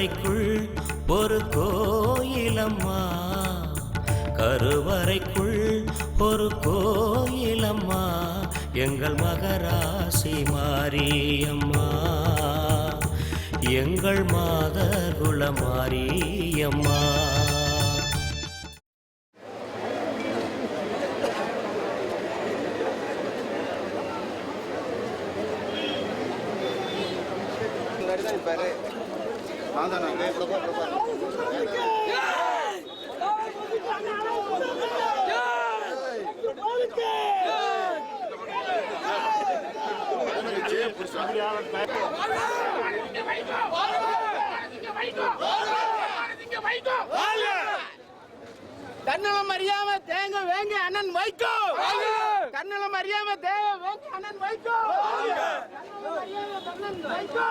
கருவறைக்குள் ஒரு கோயிலம்மா, கருவறைக்குள் ஒரு கோயிலம்மா, எங்கள் மகராசி மாரியம்மா, எங்கள் மாதகுல மாரியம்மா. தன்னலம் அறியாம தேங்க வேங்க அண்ணன் வைகோ, தன்னலம் அறியாம தேங்க வேங்க அண்ணன் வைகோ, அண்ணன் வைகோ.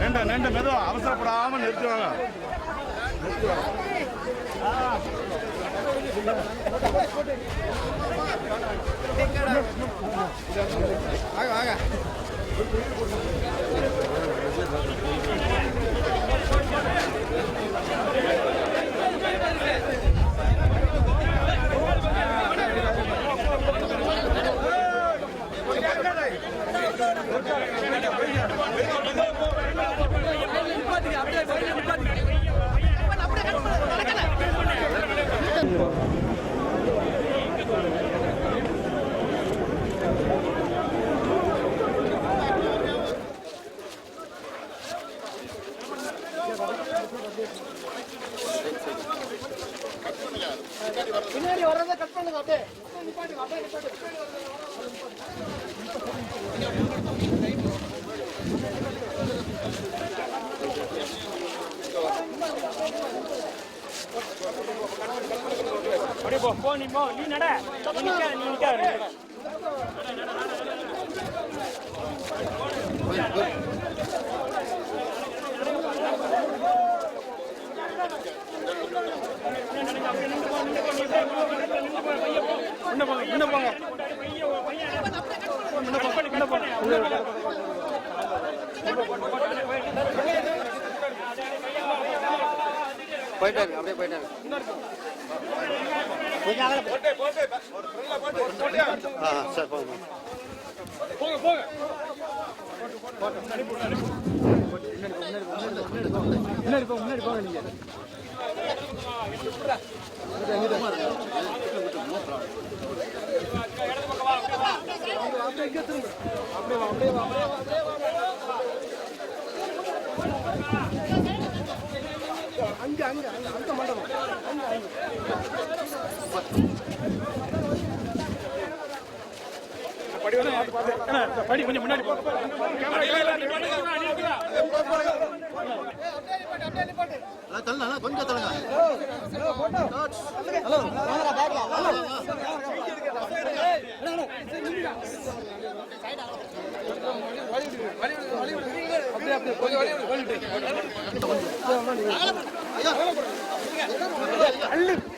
ரெண்டு நண்டு மெதுவா அவசரப்படாம நிறுத்துவாங்க. வாங்க பின்னாடி வர்றதை கட் பண்ணுங்க அப்படியே. போ நீ நட நீ நிக்காத போயிட்டாரு அப்படியே போயிட்டாரு. சார் போங்க முன்னாடி போங்க நீங்க. அங்க மண்டபம் படி கொஞ்சம் முன்னாடி போ. கொஞ்சம் தள்ளுங்க.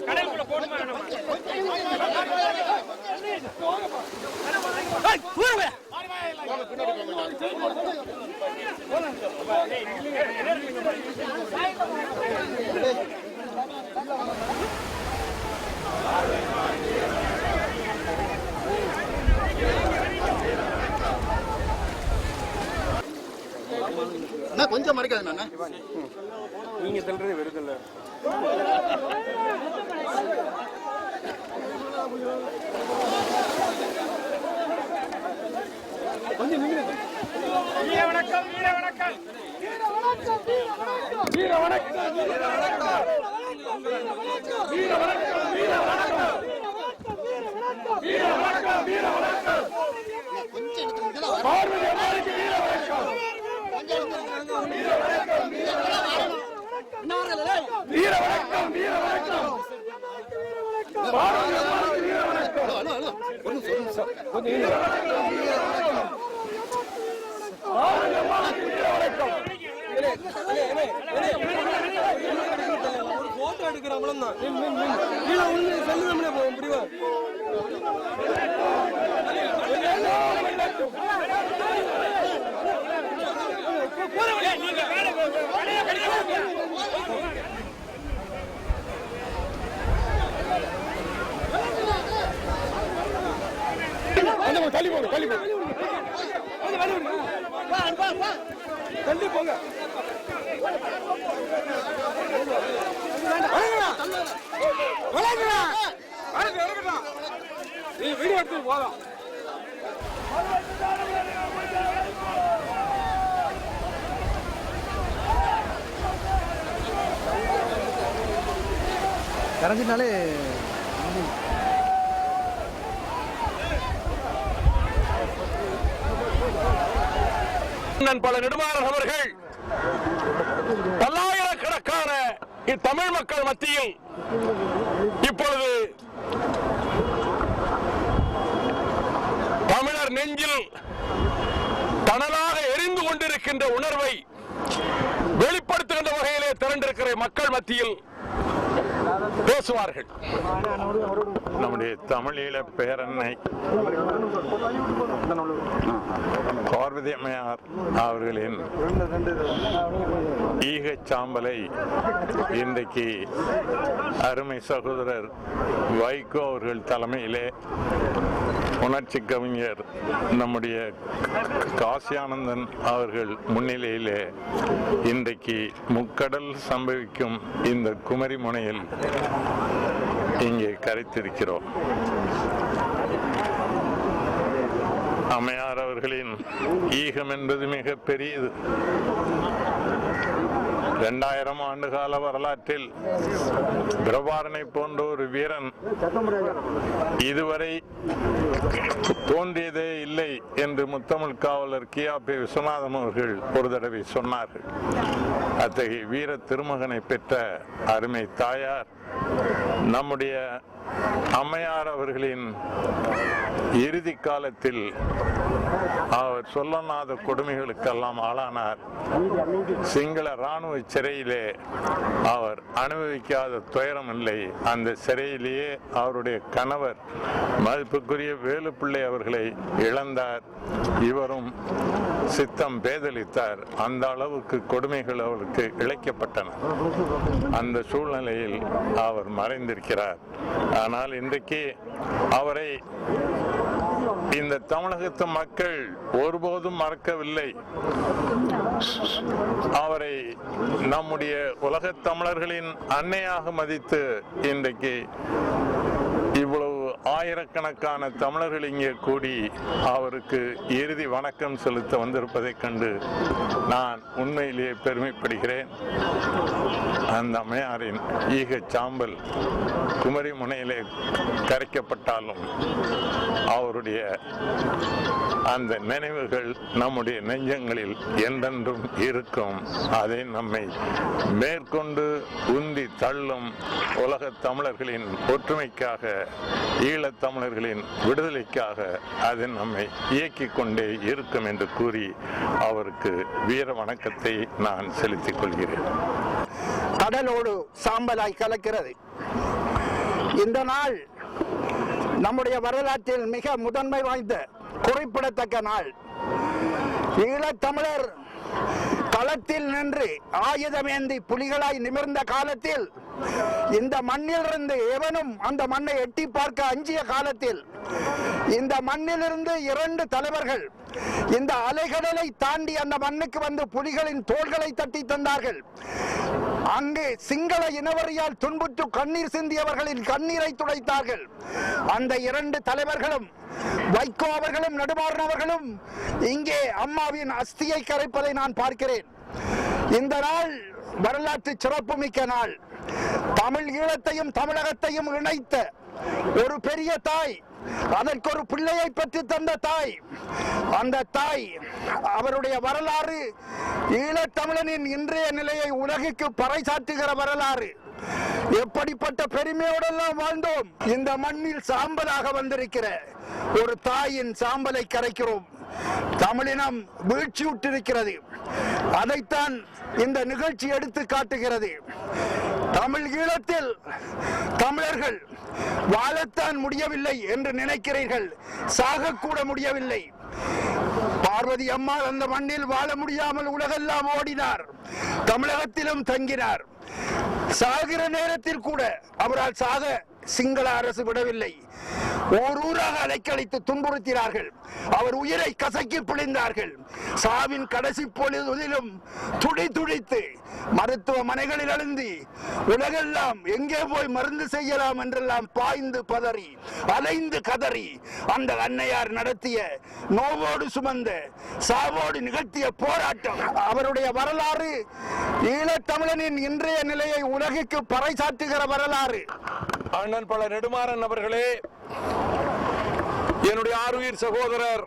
கடலுக்குள்ள போடுமா கொஞ்சம் மறைக்காது. நீங்க தள்ளுறது வருதில்ல. கொஞ்சம் வீர வணக்கம் வீர வணக்கம் வீர வணக்கம் வீர வணக்கம் வீர வணக்கம் வீர வணக்கம் வீர வணக்கம் வீர வணக்கம் வீர வணக்கம் பார்வதி அம்மாளுக்கு வீர வணக்கம் வீர வணக்கம் வீர வணக்கம் வீர வணக்கம் வீர வணக்கம் பார்வதி அம்மாளுக்கு வீர வணக்கம் கொஞ்சம் வீர வணக்கம் வீர வணக்கம் பார்வதி அம்மாளுக்கு வீர வணக்கம். ஒரு போட்டோ எடுக்கிற அவ்வளவுதான். கீழே உள்ள செல்லுமே போகும் புரியுவா. தள்ளி போங்க தள்ளி போங்க தள்ளி போங்க. நீ வீடியோ எடுத்து போதும். கரைஞ்சினாலே பல நெடுமாறன் அவர்கள் பல்லாயிரக்கணக்கான இத்தமிழ் மக்கள் மத்தியில் இப்பொழுது தமிழர் நெஞ்சில் தனலாக எரிந்து கொண்டிருக்கின்ற உணர்வை வெளிப்படுத்துகின்ற வகையிலே திரண்டிருக்கிற மக்கள் மத்தியில் பேசுவார்கள். நம்முடைய தமிழீழ பேரன்னை பார்வதி அம்மையார் அவர்களின் ஈகச் சாம்பலை இன்றைக்கு அருமை சகோதரர் வைகோ அவர்கள் தலைமையிலே உணர்ச்சி கவிஞர் நம்முடைய காசியானந்தன் அவர்கள் முன்னிலையிலே இன்றைக்கு முக்கடல் சம்பவிக்கும் இந்த குமரி முனையில் இங்கே கரைத்திருக்கிறோம். அம்மையார் அவர்களின் ஈகம் என்பது மிக பெரியது. 2000 ஆண்டு கால வரலாற்றில் பிரபாரனை போன்ற ஒரு வீரன் இதுவரை தோன்றியதே இல்லை என்று முத்தமிழ் காவலர் கியாபி விஸ்வநாதம் அவர்கள் ஒரு தடவை சொன்னார்கள். அத்தகைய வீர திருமகனை பெற்ற அருமை தாயார் நம்முடைய அம்மையார் அவர்களின் இறுதி காலத்தில் அவர் சொல்லனாத கொடுமைகளுக்கெல்லாம் ஆளானார். சிங்கள இராணுவ சிறையிலே அவர் அனுபவிக்காத துயரம் இல்லை. அந்த சிறையிலேயே அவருடைய கணவர் மதிப்புக்குரிய வேலுப்பிள்ளை அவர்களை இழந்தார். இவரும் சித்தம் பேதலித்தார். அந்த அளவுக்கு கொடுமைகள் அவருக்கு இழைக்கப்பட்டன. அந்த சூழ்நிலையில் அவர் மறைந்திருக்கிறார். ஆனால் இன்றைக்கு அவரை இந்த தமிழகத்து மக்கள் ஒருபோதும் மறக்கவில்லை. அவரை நம்முடைய உலகத் தமிழர்களின் அன்னையாக மதித்து இன்றைக்கு இவ்வளவு ஆயிரக்கணக்கான தமிழர்கள் இங்கே கூடி அவருக்கு இறுதி வணக்கம் செலுத்த வந்திருப்பதைக் கண்டு நான் உண்மையிலேயே பெருமைப்படுகிறேன். அந்த அம்மையாரின் ஈகச் சாம்பல் குமரி முனையிலே கரைக்கப்பட்டாலும் அவருடைய அந்த நினைவுகள் நம்முடைய நெஞ்சங்களில் என்றென்றும் இருக்கும். அதை நம்மை மேற்கொண்டு உந்தி தள்ளும் உலகத் தமிழர்களின் ஒற்றுமைக்காக, ஈழத் தமிழர்களின் விடுதலைக்காக அது நம்மை இயக்கிக் கொண்டே இருக்கும் என்று கூறி அவருக்கு வீர வணக்கத்தை நான் செலுத்திக் கொள்கிறேன். கடலோடு சாம்பலாய் கலக்கிறது. இந்த நாள் நம்முடைய வரலாற்றில் மிக முதன்மை வாய்ந்த குறிப்பிடத்தக்க நாள். ஈழத்தமிழர் களத்தில் நின்று ஆயுதமேந்தி புலிகளாய் நிமிர்ந்த காலத்தில், இந்த மண்ணிலிருந்து எவனும் அந்த மண்ணை எட்டி பார்க்க அஞ்சிய காலத்தில், இந்த மண்ணிலிருந்து 2 தலைவர்கள் இந்த அலைகடலை தாண்டி அந்த மண்ணுக்கு வந்து புலிகளின் தோள்களை தட்டி தந்தார்கள். அங்கு சிங்கள இனவரியால் துன்புற்று கண்ணீர் சிந்தியவர்களின் கண்ணீரை துடைத்தார்கள். அந்த 2 தலைவர்களும் வைகோ அவர்களும் நெடுமாறன் அவர்களும் இங்கே அம்மாவின் அஸ்தியை கரைப்பதை நான் பார்க்கிறேன். இந்த நாள் வரலாற்று சிறப்புமிக்க நாள். தமிழ் ஈழத்தையும் தமிழகத்தையும் இணைத்த ஒரு பெரிய தாய், அதற்கு ஒரு பிள்ளையை பெற்று தந்த தாய். அந்த தாய் அவருடைய வரலாறு ஈழத்தமிழனின் இன்றைய நிலையை உலகுக்கு பறைசாற்றுகிற வரலாறு. எப்படிப்பட்ட பெருமையோடெல்லாம் வாழ்ந்தோம். இந்த மண்ணில் சாம்பலாக வந்திருக்கிற ஒரு தாயின் சாம்பலை கரைக்கிறோம். தமிழினம் வீழ்ச்சியுற்றிருக்கிறது. அதைத்தான் இந்த நிகழ்ச்சி எடுத்து காட்டுகிறது. தமிழ் ஈழத்தில் தமிழர்கள் வாழத்தான் முடியவில்லை என்று நினைக்கிறீர்கள், சாகக்கூட முடியவில்லை. பார்வதி அம்மாள் அந்த மண்ணில் வாழ முடியாமல் உலகெல்லாம் ஓடினார், தமிழகத்திலும் தங்கினார். சாகிற நேரத்தில் கூட அவரால் சாக சிங்கள அரசு விடவில்லை. ஊராக அலைக்கழித்து துன்புறுத்தினார்கள். அவர் உயிரை கசக்கி பிழிந்தார்கள். சாவின் கடைசி பொழுதிலும் துடி துடித்து மருத்துவமனைகளில் அழுந்தி உலகெல்லாம் எங்கே போய் மருந்து செய்யலாம் என்றெல்லாம் பாய்ந்து பதறி அலைந்து கதறி அந்த அன்னையார் நடத்திய நோவோடு சுமந்த சாவோடு நிகழ்த்திய போராட்டம். அவருடைய வரலாறு ஈழத்தமிழனின் இன்றைய நிலையை உலகுக்கு பறைசாற்றுகிற வரலாறு. அண்ணன் பல நெடுமாறன் அவர்களே, என்னுடைய ஆருயிர் சகோதரர்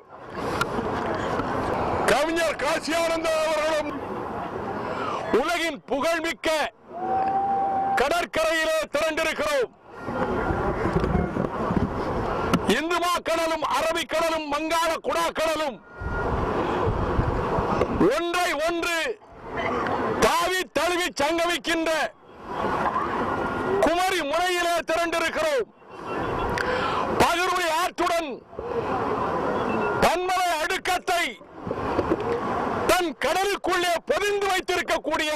கவிஞர் காசியானந்தன் அவர்களும் உலகின் புகழ்மிக்க கடற்கரையிலே திரண்டிருக்கிறோம். இந்து மாக்கடலும் அரபிக்கடலும் வங்காள குடாக்கடலும் ஒன்றை ஒன்று தாவி தழுவி சங்கமிக்கின்ற குமரி முனையிலே திரண்டிருக்கிறோம். பகிர்வை ஆற்றுடன் தன்மலை அடுக்கத்தை தன் கடலுக்குள்ளே பொதிந்து வைத்திருக்கக்கூடிய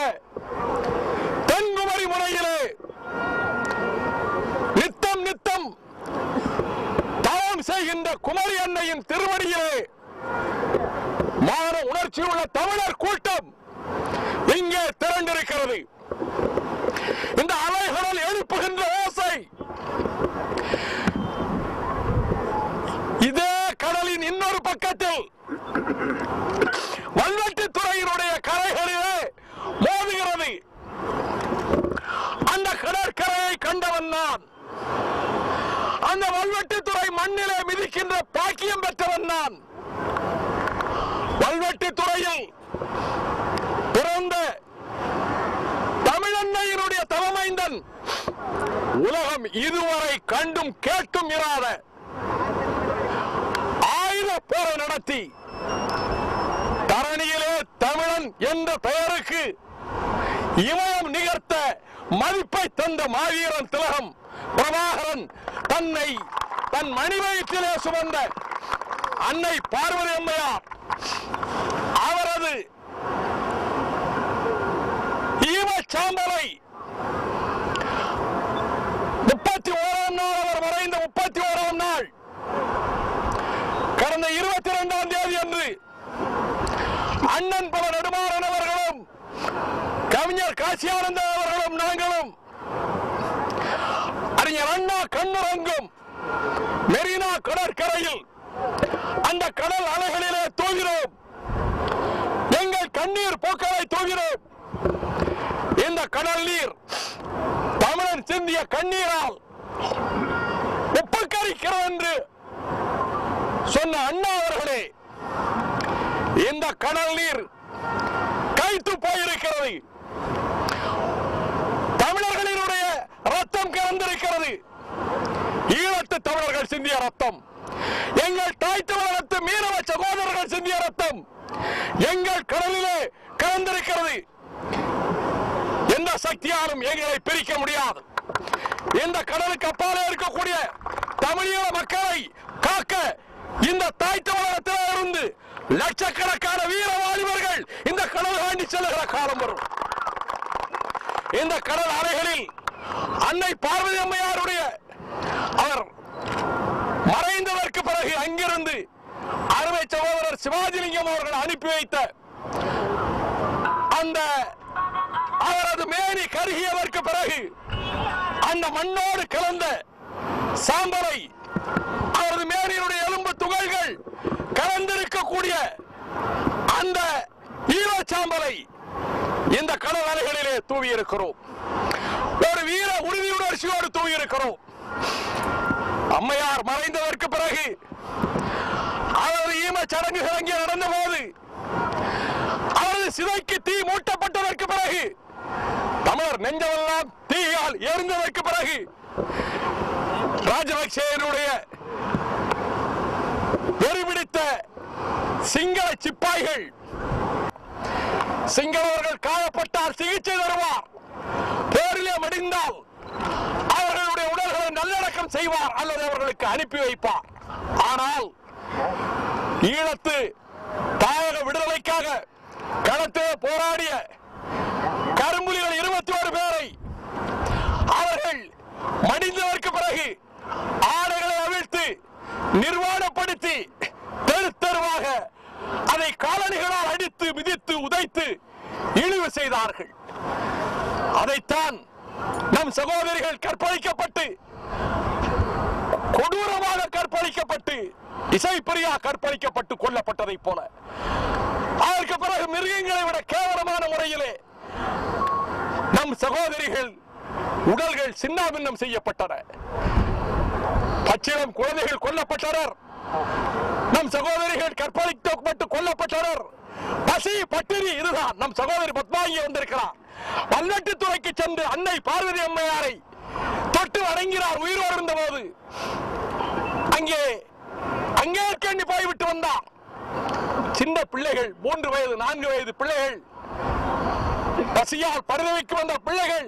தென்குமரி முனையிலே நித்தம் நித்தம் தவம் செய்கின்ற குமரி அன்னையின் திருவடியிலே மான உணர்ச்சியுள்ள தமிழர் கூட்டம் இங்கே திரண்டிருக்கிறது. இந்த அலைகடல் எழுப்புகின்ற ஓசை இதே கடலின் இன்னொரு பக்கத்தில் வல்வெட்டித்துறையினுடைய கரைகளிலே மோதுகிறது. அந்த கடற்கரையை கண்டவன் நான். அந்த வல்வெட்டித்துறை மண்ணிலே மிதிக்கின்ற பாக்கியம் பெற்றவன் நான். வல்வெட்டித்துறையில் பிறந்த தமிழன்னையினுடைய தவமைந்தன் உலகம் இதுவரை கண்டும் கேட்டும் இராத ஆயுத போரை நடத்தி தரணியிலே தமிழன் என்ற பெயருக்கு இமயம் நிகர்த்த மதிப்பை தந்த மாவீரன் திலகம் பிரபாகரன் தன்னை தன் மணிவயிற்றிலே சுமந்த அன்னை பார்வதி அம்மையார் அவரது ஈமச்சாம்பலை 31ஆம் நாள் அவர் மறைந்த 31ஆம் நாள் கடந்த 22ஆம் தேதி அன்று அண்ணன் பல நெடுமாறன் அவர்களும் கவிஞர் காசியானந்தன் அவர்களும் நாங்களும் அறிஞர் அண்ணா கண்ணுறங்கும் மெரினா கடற்கரையில் அந்த கடல் அலைகளிலே தூவினோம். எங்கள் கண்ணீர் போக்களை தூவினோம். இந்த கடல் நீர் தமிழன் சிந்திய கண்ணீரால் உப்புக்கரிக்கிறது என்று சொன்ன அண்ணா அவர்களே, இந்த கடல் நீர் கைத்து போயிருக்கிறது. தமிழர்களினுடைய ரத்தம் கலந்திருக்கிறது. ஈழத்து தமிழர்கள் சிந்திய ரத்தம், எங்கள் தாய் தமிழகத்து மீனவ சகோதரர்கள் சிந்திய ரத்தம் எங்கள் கடலிலே கலந்திருக்கிறது. எந்த சக்தியாலும் எங்களை பிரிக்க முடியாது. இந்த கடலுக்கு அப்பாலே இருக்கக்கூடிய தமிழீழ மக்களை காக்க இந்த தாய் தமிழகத்தில் இருந்து லட்சக்கணக்கான வீர வாலிபர்கள் இந்த கடல் தாண்டி செல்லுகிற காலம் வரும். இந்த கடல் அலைகளில் அன்னை பார்வதி அம்மையாருடைய அவர் மறைந்ததற்கு பிறகு அங்கிருந்து அருமை சகோதரர் சிவாஜிலிங்கம் அவர்கள் அனுப்பி வைத்த அந்த அவரது மேனி கருகியதற்கு பிறகு அந்த மண்ணோடு கலந்த சாம்பலை அவரது மேனியுடைய எலும்பு துகள்கள் கலந்திருக்கக்கூடிய அந்த ஈரச்சாம்பலை இந்த கடல் அலைகளிலே தூவி இருக்கிறோம். ஒரு வீர உறுதி உணர்ச்சியோடு தூவி இருக்கிறோம். அம்மையார் மறைந்ததற்கு பிறகு அவரது ஈம சடங்குகள் அங்கே நடந்த போது அவரது சிதைக்கு தீ மூட்டப்பட்டதற்கு பிறகு தமிழர் நெஞ்சமெல்லாம் தீயால் எரிந்ததற்கு பிறகு ராஜபக்சேனுடைய வெறிபிடித்த சிங்கள சிப்பாய்கள் சிங்களவர்கள் காயப்பட்டால் சிகிச்சை தருவார், போரிலே மடிந்தால் அவர்களுடைய உடல்களை நல்லடக்கம் செய்வார் அல்லது அவர்களுக்கு அனுப்பி வைப்பார். ஆனால் ஈழத்து தாயக விடுதலைக்காக களத்திலே போராடிய கரும்புலிகள் 21 பேரை அவர்கள் மடிந்ததற்கு பிறகு ஆடைகளை அவிழ்த்து நிர்வாணப்படுத்தி தெரு தெருவாக அதை காலணிகளால் அடித்து மிதித்து உதைத்து இழிவு செய்தார்கள். அதைத்தான் நம் சகோதரிகள் கற்பழிக்கப்பட்டு கொடூரமாக கற்பழிக்கப்பட்டு இசைப்பிரியா கற்பழிக்கப்பட்டு கொல்லப்பட்டதை போல அதற்கு பிறகு மிருகங்களை விட கேவலமான முறையிலே நம் சகோதரிகள் உடல்கள் சின்னாபின்னம் செய்யப்பட்டன. பச்சிளம் குழந்தைகள் கொல்லப்பட்டனர். நம் சகோதரிகள் கற்பழிக்கப்பட்டு கொல்லப்பட்டனர். பசி பட்டினி இதுதான். நம் சகோதரி பத்மாங்கி வந்திருக்கிறார். வல்லட்டுத்துறைக்கு சென்று அன்னை பார்வதி அம்மையாரை தொட்டு வணங்கினார் உயிரோடு இருந்த போது. அங்கே போய்விட்டு வந்தார். சின்ன பிள்ளைகள், 3 வயது 4 வயது பிள்ளைகள், பசியால் பரிதவிக்கு வந்த பிள்ளைகள்,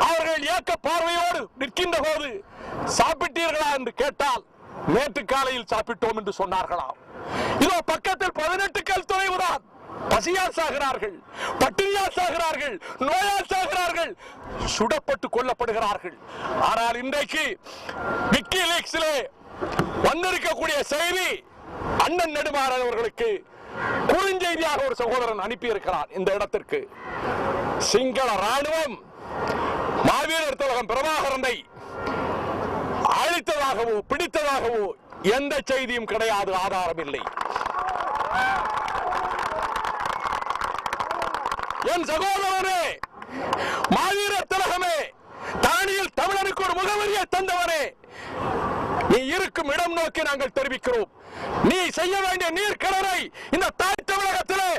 அவர்கள் ஏக்க பார்வையோடு நிற்கின்ற போது சாப்பிட்டீர்களா என்று கேட்டால் நேற்று காலையில் சாப்பிட்டோம் என்று சொன்னார்களாம். இதோ பக்கத்தில் 18 கல் துறைவுதான். பசியால் சாகிறார்கள், பட்டினியால் சாகிறார்கள், நோயால் சாகிறார்கள், சுடப்பட்டு கொல்லப்படுகிறார்கள். ஆனால் இன்றைக்கு விக்கிலீக்ஸிலே வந்திருக்கக்கூடிய செய்தி அண்ணன் நெடுமாறன் அவர்களுக்கு குறுஞ்செய்தியாக ஒரு சகோதரன் அனுப்பி இருக்கிறார். இந்த இடத்திற்கு சிங்கள ராணுவம் மாவீரர் திலகம் பிரபாகரனை அழித்ததாகவோ பிடித்ததாகவோ எந்த செய்தியும் கிடையாது, ஆதாரம் இல்லை. என் சகோதரனே, மாவீரர் திலகமே, தானியில் தமிழனுக்கு ஒரு முகவரியை தந்தவனே, நீ இருக்கும் இடம் நோக்கி நாங்கள் தெரிவிக்கிறோம். நீ செய்ய வேண்டிய நீர்க்கிணறை இந்த தாய் தமிழகத்திலே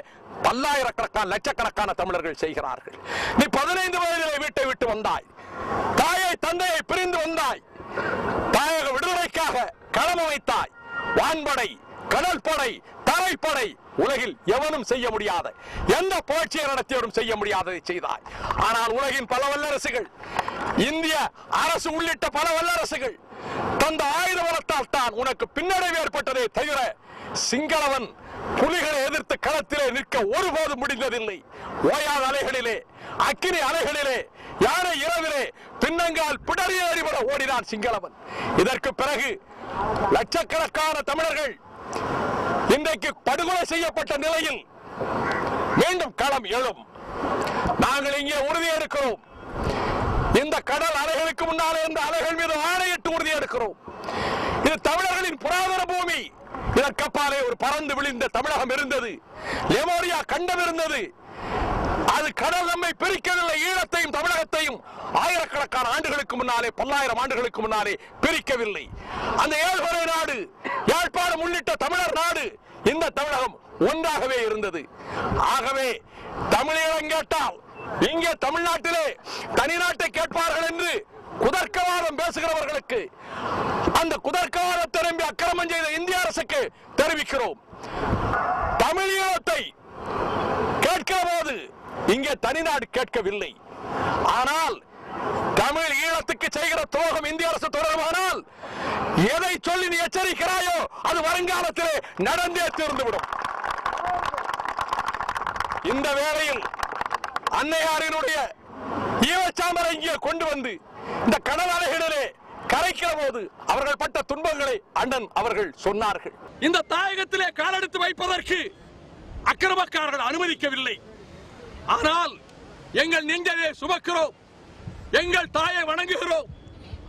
பல்லாயிரக்கணக்கான லட்சக்கணக்கான தமிழர்கள் செய்கிறார்கள். நீ 15 வயதிலே வீட்டை விட்டு வந்தாய், தாயை தந்தையை பிரிந்து வந்தாய், தாயக விடுதலைக்காக களம் அமைத்தாய். வான்படை, கடல் படை, தரைப்படை, உலகில் எவனும் செய்ய முடியாத, எந்த புரட்சியை நடத்தியவரும் செய்ய முடியாததை செய்தாய். ஆனால் உலகின் பல வல்லரசுகள், இந்திய அரசு உள்ளிட்ட பல வல்லரசுகள் தந்த ஆயுத பலத்தால் தான் உனக்கு பின்னடைவு ஏற்பட்டதே தவிர சிங்களவன் புலிகளை எதிர்த்து களத்திலே நிற்க ஒருபோதும் முடிந்ததில்லை. ஓயாத அலைகளிலே, அக்கினி அலைகளிலே, யானை இரவிலே பின்னங்கால் பிடறிய அறிவர ஓடினான் சிங்களவன். இதற்கு பிறகு லட்சக்கணக்கான தமிழர்கள் இன்றைக்கு படுகொலை செய்யப்பட்ட நிலையில் மீண்டும் களம் எழும். நாங்கள் இங்கே உறுதியெடுக்கிறோம். இந்த கடல் அலைகளுக்கு முன்னாலே இந்த அலைகள் மீது ஆணையிட்டு உறுதியெடுக்கிறோம். இது தமிழர்களின் புராதன பூமி. இதற்கப்பாலே ஒரு பறந்து விழுந்த தமிழகம் இருந்தது, லெமோரியா கண்டம் இருந்தது. அது கடல் நம்மை பிரிக்கவில்லை. ஈழத்தையும் தமிழகத்தையும் ஆயிரக்கணக்கான ஆண்டுகளுக்கு முன்னாலே, 1000 ஆண்டுகளுக்கு முன்னாலே பிரிக்கவில்லை. அந்த ஏழ்வரை நாடு, யாழ்ப்பாணம் உள்ளிட்ட தமிழர் நாடு, இந்த தமிழகம் ஒன்றாகவே இருந்தது. ஆகவே தமிழீழம் கேட்டால் இங்கே தமிழ்நாட்டிலே தனிநாட்டை கேட்பார்கள் என்று குதர்க்கவாதம் பேசுகிறவர்களுக்கு, அந்த குதர்க்கவாதத்தை நம்பி அக்கிரமம் செய்த இந்திய அரசுக்கு தெரிவிக்கிறோம். தமிழீழத்தை கேட்கிற போது இங்கே தனிநாடு கேட்கவில்லை. ஆனால் தமிழ் ஈழத்துக்கு செய்கிற துரோகம் இந்திய அரசு தொடர்பானால் எதை சொல்லி நீ எச்சரிக்கிறாயோ அது வருங்காலத்திலே நடந்தே தீர்ந்துவிடும். இந்த வேளையில் அன்னையாரினுடைய ஈவச்சாமரை இங்கே கொண்டு வந்து இந்த கடல் அலைகளிலே கரைக்கிற போது அவர்கள் பட்ட துன்பங்களை அண்ணன் அவர்கள் சொன்னார்கள். இந்த தாயகத்திலே காலெடுத்து வைப்பதற்கு அக்கிரமக்காரர்கள் அனுமதிக்கவில்லை. ஆனால் எங்கள் நெஞ்சிலே சுமக்கிறோம், எங்கள் தாயை வணங்குகிறோம்,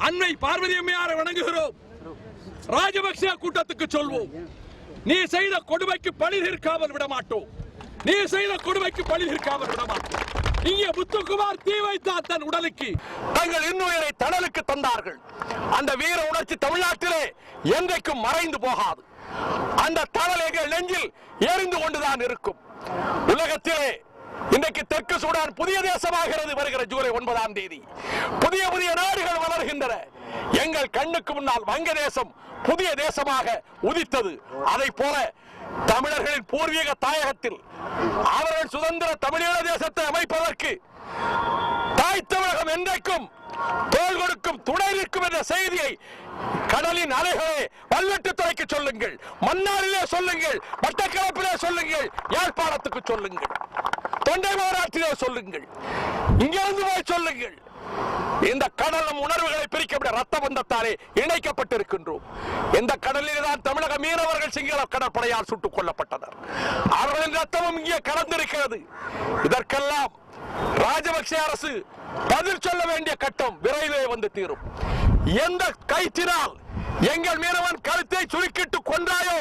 அன்னை பார்வதி அம்மையாரை வணங்குகிறோம். ராஜபக்சே கூட்டத்துக்கு சொல்வோம், நீ செய்த கொடுமைக்கு பழி தீர்க்காமல் விட மாட்டோம், நீ செய்த கொடுமைக்கு பழி தீர்க்காமல் விட மாட்டோம். இங்கே முத்துக்குமார் தீ வைத்தார் தன் உடலுக்கு, தங்கள் இன்னுயிரை தணலுக்கு தந்தார்கள். அந்த வீர உணர்ச்சி தமிழ்நாட்டிலே என்றைக்கும் மறைந்து போகாது. அந்த தணல் எங்கள் நெஞ்சில் எரிந்து கொண்டுதான் இருக்கும். உலகத்திலே இன்றைக்கு தெற்கு சூடான் புதிய தேசமாகிறது. வருகிற ஜூலை 9ஆம் தேதி புதிய புதிய நாடுகள் வளர்கின்றன. எங்கள் கண்ணுக்கு முன்னால் வங்கதேசம் புதிய தேசமாக உதித்தது. அதை போல தமிழர்களின் பூர்வீக தாயகத்தில் அவர்கள் சுதந்திர தமிழீழ தேசத்தை அமைப்பதற்கு தாய் தமிழகம் என்றைக்கும் தோள் கொடுக்கும், துணை நிற்கும் என்ற செய்தியை கடலின் அலைகளே வல்லட்டுத்துறைக்கு சொல்லுங்கள், மன்னாரிலே சொல்லுங்கள், மட்டக்களப்பிலே சொல்லுங்கள், யாழ்ப்பாணத்துக்கு சொல்லுங்கள், தொண்டை மாவட்டத்திலே சொல்லுங்கள், இங்கிருந்து போய் சொல்லுங்கள். இந்த கடலும் உணர்வுகளை பிரிக்க ரத்த பந்தத்தாலே இணைக்கப்பட்டிருக்கின்றோம். இந்த கடலில் தான் தமிழக மீனவர்கள் சிங்கள கடற்படையால் சுட்டுக் கொல்லப்பட்டனர். அவர்களின் ரத்தமும் இங்கே கலந்திருக்கிறது. இதற்கெல்லாம் ராஜபக்சே அரசு பதில் சொல்ல வேண்டிய கட்டம் விரைவில் வந்து தீரும். எந்த கயிற்றினால் எங்கள் மீனவன் கழுத்தை சுருக்கிட்டு கொன்றாயோ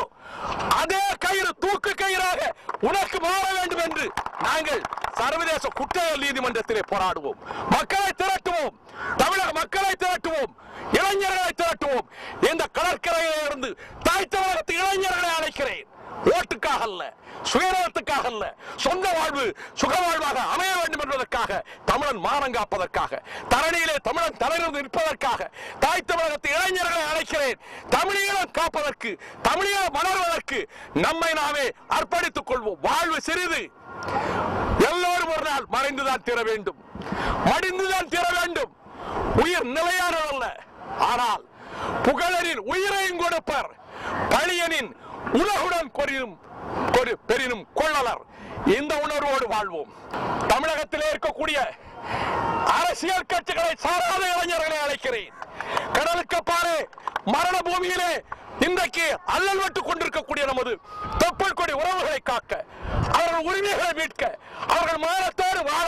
அதே கயிறு தூக்கு கயிறாக உனக்கு மாற வேண்டும் என்று நாங்கள் சர்வதேச குற்றவியல் நீதிமன்றத்திலே போராடுவோம். மக்களை திரட்டுவோம், தமிழக மக்களை திரட்டுவோம், இளைஞர்களை திரட்டுவோம். இந்த கடற்கரையிலிருந்து தாய் தமிழகத்து இளைஞர்களை அழைக்கிறேன். ஓட்டு சொத்துக்காக அல்ல, சுயநலத்துக்காக அல்ல, சொந்த வாழ்வு சுகவாழ்வாக அமைய வேண்டும் என்பதற்காக, தமிழன் மானம் காப்பதற்காக, தரணியிலே தமிழன் தலைவர் நிற்பதற்காக தாய் தமிழகத்து இளைஞர்களை அழைக்கிறேன். தமிழீழம் காப்பதற்கு, தமிழீழம் மலர்வதற்கு நம்மை நாமே அர்ப்பணித்துக் கொள்வோம். வாழ்வு சிறிது, எல்லோரும் ஒரு நாள் மறைந்துதான் தீர வேண்டும், மடிந்துதான் தீர வேண்டும். உயிர் நிலையானதல்ல, ஆனால் புகழரின் உயிரையும் கொடுப்பர், பழியனின் உலகுடன் பெரினும் கொள்ளலர். இந்த உணர்வோடு வாழ்வோம். தமிழகத்திலே இருக்கக்கூடிய அரசியல் கட்சிகளை சாராத இளைஞர்களை அழைக்கிறேன். கடலுக்கு பாரு மரண பூமியிலே இன்றைக்கு அல்லல் விட்டுக் கொண்டிருக்கக்கூடிய நமது தொப்புள் கொடி உறவுகளை காக்க, அவர்கள் உரிமைகளை மீட்க, அவர்கள் மானத்தோடு வாழ,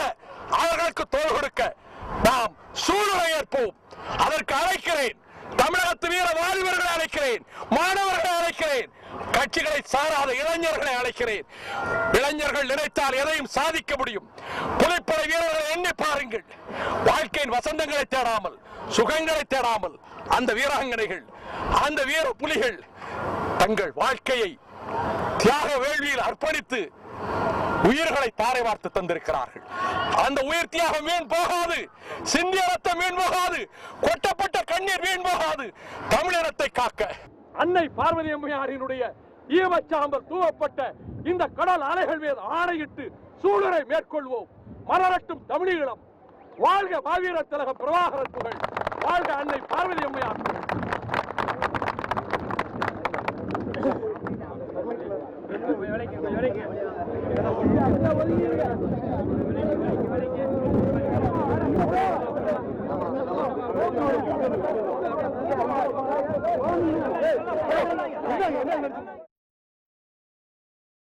அவர்களுக்கு தோள் கொடுக்க நாம் சூழ்நிலை ஏற்போம். அதற்கு அழைக்கிறேன். தமிழகத்து வீர வாலிபர்களை அழைக்கிறேன், மாணவர்களை அழைக்கிறேன், கட்சிகளை சாராத இளைஞர்களை அழைக்கிறேன். இளைஞர்கள் நினைத்தால் எதையும் சாதிக்க முடியும். புலிப்படை வீரர்களை எண்ணி பாருங்கள். வாழ்க்கையின் வசந்தங்களை தேடாமல், சுகங்களை தேடாமல் அந்த வீராங்கனைகள், அந்த வீர புலிகள் தங்கள் வாழ்க்கையை தியாக வேள்வியில் அர்ப்பணித்து உயிர்களை தாரை வார்த்து தந்திருக்கிறார்கள். அந்த உயிர் தியாகம் வீண் போகாது, சிந்திய ரத்தம் வீண் போகாது, கொட்டப்பட்ட கண்ணீர் வீண் போகாது. தமிழினத்தை காக்க அன்னை பார்வதி அம்மையாரினுடைய ஈமச்சாம்பல் தூவப்பட்ட இந்த கடல் அலைகள் மீது ஆணையிட்டு சூளுரை மேற்கொள்வோம். மலரட்டும் தமிழீழம். வாழ்க மாவீர திலகம் பிரபாகரன் புகழ். வாழ்க அன்னை பார்வதி அம்மையார் புகழ்.